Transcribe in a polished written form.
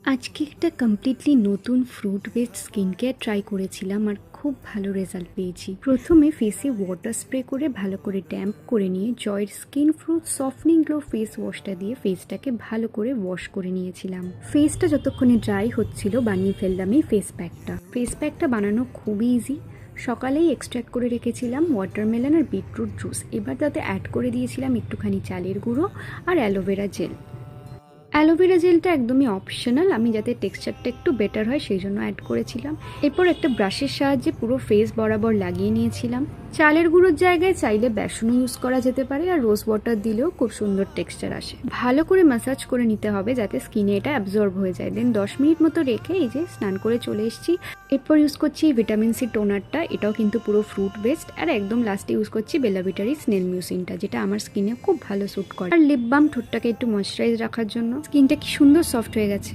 আজকে একটা কমপ্লিটলি নতুন fruit based skin care try করেছিলাম আর খুব ভালো রেজাল্ট পেয়েছি। প্রথমে ফেসে ওয়াটার স্প্রে করে ভালো করে ড্যাম্প করে নিয়ে জয়ের স্কিন ফ্রুট সফটনিং গ্লো ফেস ওয়াশটা দিয়ে ফেসটাকে ভালো করে ওয়াশ করে নিয়েছিলাম। ফেসটা যতক্ষণে ড্রাই হচ্ছিল বানিয়ে ফেললাম এই ফেস প্যাকটা বানানো খুবই ইজি। সকালেই এক্সট্র্যাক্ট করে রেখেছিলাম ওয়াটারমেলন আর বিটরুট জুস, এবার তাতে অ্যাড করে দিয়েছিলাম একটুখানি চালের গুঁড়ো আর অ্যালোভেরা জেল। অ্যালোভেরা জেলটা একদমই অপশনাল, আমি যাতে টেক্সচারটা একটু বেটার হয় সেই জন্য অ্যাড করেছিলাম। এরপর একটা ব্রাশের সাহায্যে পুরো ফেস বরাবর লাগিয়ে নিয়েছিলাম। চালের গুঁড়োর জায়গায় চাইলে বেসনও ইউজ করা যেতে পারে, আর রোজ ওয়াটার দিলেও খুব সুন্দর টেক্সচার আসে। ভালো করে ম্যাসাজ করে নিতে হবে যাতে স্কিনে এটা অ্যাবজর্ব হয়ে যায়। দেন 10 মিনিট মতো রেখে এই যে স্নান করে চলে এসেছি। এরপর ইউজ করছি ভিটামিন সি টোনারটা, এটাও কিন্তু পুরো ফ্রুট বেসড। আর একদম লাস্টে ইউজ করছি বেলা ভিটারি স্নেল মিউসিনটা, যেটা আমার স্কিনে খুব ভালো স্যুট করে। আর লিপ বাম ঠোঁটটাকে একটু ময়শ্চারাইজ রাখার জন্য। স্কিনটা কি সুন্দর সফট হয়ে গেছে।